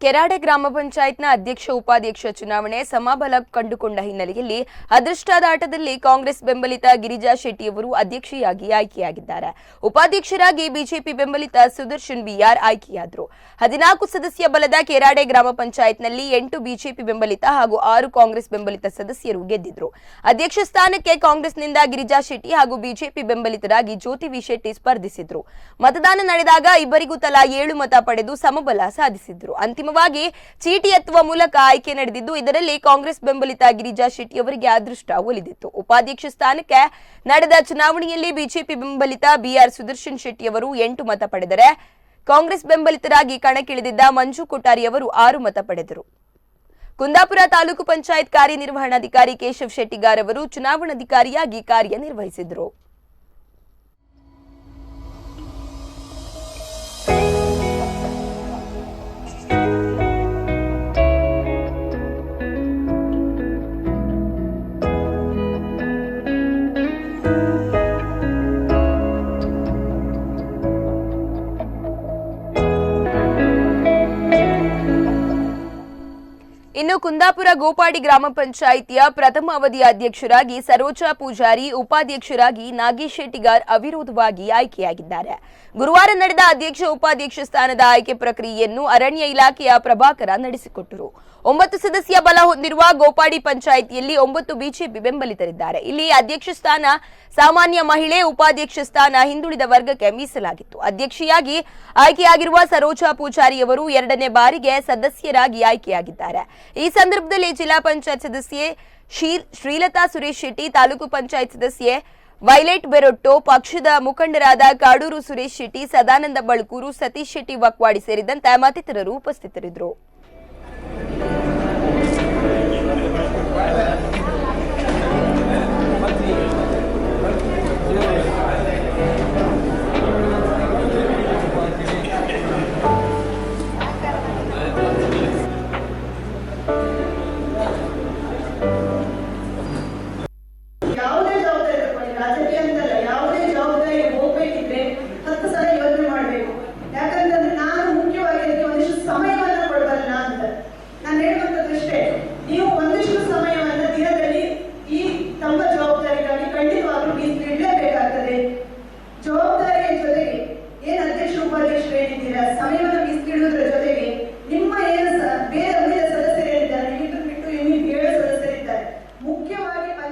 ಕೆರಾಡೆ ಗ್ರಾಮ ಪಂಚಾಯತ್ನ ಅಧ್ಯಕ್ಷ ಉಪಾಧ್ಯಕ್ಷ ಚುನಾವಣೆ ಸಮಬಲ ಕಂಡುಕೊಂಡ ಹಿನ್ನೆಲೆಯಲ್ಲಿ ಅದೃಷ್ಟದ ಆಟದಲ್ಲಿ ಕಾಂಗ್ರೆಸ್ ಬೆಂಬಲಿತ ಗಿರಿಜಾ ಶೆಟ್ಟಿಯವರು ಅಧ್ಯಕ್ಷೆಯಾಗಿ ಆಯ್ಕೆಯಾಗಿದ್ದಾರೆ. ಉಪಾಧ್ಯಕ್ಷರಾಗಿ ಬಿಜೆಪಿ ಬೆಂಬಲಿತ ಸುದರ್ಶನ್ ಬಿಆರ್ ಆಯ್ಕೆಯಾದರು. 14 ಸದಸ್ಯ ಬಲದ ಕೆರಾಡೆ ಗ್ರಾಮ ಪಂಚಾಯತ್ನಲ್ಲಿ 8 ಬಿಜೆಪಿ ಬೆಂಬಲಿತ ಹಾಗೂ 6 ಕಾಂಗ್ರೆಸ್ ಬೆಂಬಲಿತ ಸದಸ್ಯರು ಗೆದ್ದಿದ್ರು. ಅಧ್ಯಕ್ಷ ಸ್ಥಾನಕ್ಕೆ ಕಾಂಗ್ರೆಸ್ನಿಂದ ಗಿರಿಜಾ ಶೆಟ್ಟಿ ಹಾಗೂ ಬಿಜೆಪಿ ಬೆಂಬಲಿತರಾಗಿ ಜ್ಯೋತಿ ವಿ ಶೆಟ್ಟಿ ಸ್ಪರ್ಧಿಸಿದ್ರು. ಮತದಾನ ನಡೆದಾಗ ಇಬ್ಬರಿಗೂ ತಲಾ 7 ಮತ ಪಡೆದು ಸಮಬಲ ಸಾಧಿಸಿದ್ರು. ಅಂತಿಮವಾಗಿ ಚೀಟಿ ಎತ್ತುವ ಮೂಲಕ ಆಯ್ಕೆ ನಡೆದಿದ್ದು, ಇದರಲ್ಲಿ ಕಾಂಗ್ರೆಸ್ ಬೆಂಬಲಿತ ಗಿರಿಜಾ ಶೆಟ್ಟಿ ಅವರಿಗೆ ಅದೃಷ್ಟ ಒಲಿದಿತ್ತು. ಉಪಾಧ್ಯಕ್ಷ ಸ್ಥಾನಕ್ಕೆ ನಡೆದ ಚುನಾವಣೆಯಲ್ಲಿ ಬಿಜೆಪಿ ಬೆಂಬಲಿತ ಬಿಆರ್ ಸುದರ್ಶನ್ ಶೆಟ್ಟಿ ಅವರು 8 ಮತ ಪಡೆದರೆ, ಕಾಂಗ್ರೆಸ್ ಬೆಂಬಲಿತರಾಗಿ ಕಣಕ್ಕಿಳಿದಿದ್ದ ಮಂಜು ಕೊಠಾರಿ ಅವರು 6 ಮತ ಪಡೆದರು. ಕುಂದಾಪುರ ತಾಲೂಕು ಪಂಚಾಯತ್ ಕಾರ್ಯನಿರ್ವಹಣಾಧಿಕಾರಿ ಕೇಶವ್ ಶೆಟ್ಟಿಗಾರ್ ಅವರು ಚುನಾವಣಾಧಿಕಾರಿಯಾಗಿ ಕಾರ್ಯನಿರ್ವಹಿಸಿದರು. ಇನ್ನು ಕುಂದಾಪುರ ಗೋಪಾಡಿ ಗ್ರಾಮ ಪಂಚಾಯಿತಿಯ ಪ್ರಥಮ ಅವಧಿಯ ಅಧ್ಯಕ್ಷರಾಗಿ ಸರೋಜಾ ಪೂಜಾರಿ, ಉಪಾಧ್ಯಕ್ಷರಾಗಿ ನಾಗೇಶ್ ಶೆಟ್ಟಿಗಾರ್ ಅವಿರೋಧವಾಗಿ ಆಯ್ಕೆಯಾಗಿದ್ದಾರೆ. ಗುರುವಾರ ನಡೆದ ಅಧ್ಯಕ್ಷ ಉಪಾಧ್ಯಕ್ಷ ಸ್ಥಾನದ ಆಯ್ಕೆ ಪ್ರಕ್ರಿಯೆಯನ್ನು ಅರಣ್ಯ ಇಲಾಖೆಯ ಪ್ರಭಾಕರ ನಡೆಸಿಕೊಟ್ಟರು. 9 ಸದಸ್ಯ ಬಲ ಹೊಂದಿರುವ ಗೋಪಾಡಿ ಪಂಚಾಯಿತಿಯಲ್ಲಿ 9 ಬಿಜೆಪಿ ಬೆಂಬಲಿತರಿದ್ದಾರೆ. ಇಲ್ಲಿ ಅಧ್ಯಕ್ಷ ಸ್ಥಾನ ಸಾಮಾನ್ಯ ಮಹಿಳೆ, ಉಪಾಧ್ಯಕ್ಷ ಸ್ಥಾನ ಹಿಂದುಳಿದ ವರ್ಗಕ್ಕೆ ಮೀಸಲಾಗಿತ್ತು. ಅಧ್ಯಕ್ಷೆಯಾಗಿ ಆಯ್ಕೆಯಾಗಿರುವ ಸರೋಜಾ ಪೂಜಾರಿ ಅವರು 2ನೇ ಬಾರಿಗೆ ಸದಸ್ಯರಾಗಿ ಆಯ್ಕೆಯಾಗಿದ್ದಾರೆ. ಈ ಸಂದರ್ಭದಲ್ಲಿ ಜಿಲ್ಲಾ ಪಂಚಾಯತ್ ಸದಸ್ಯೆ ಶ್ರೀಲತಾ ಸುರೇಶ್ ಶೆಟ್ಟಿ, ತಾಲೂಕು ಪಂಚಾಯತ್ ಸದಸ್ಯೆ ವೈಲೆಟ್ ಬೆರೊಟ್ಟೋ, ಪಕ್ಷದ ಮುಖಂಡರಾದ ಕಾಡೂರು ಸುರೇಶ್ ಶೆಟ್ಟಿ, ಸದಾನಂದ ಬಳ್ಕೂರು, ಸತೀಶ್ ಶೆಟ್ಟಿ ವಕ್ವಾಡಿ ಸೇರಿದಂತೆ ಮತ್ತಿತರರು ಉಪಸ್ಥಿತರಿದ್ದರು.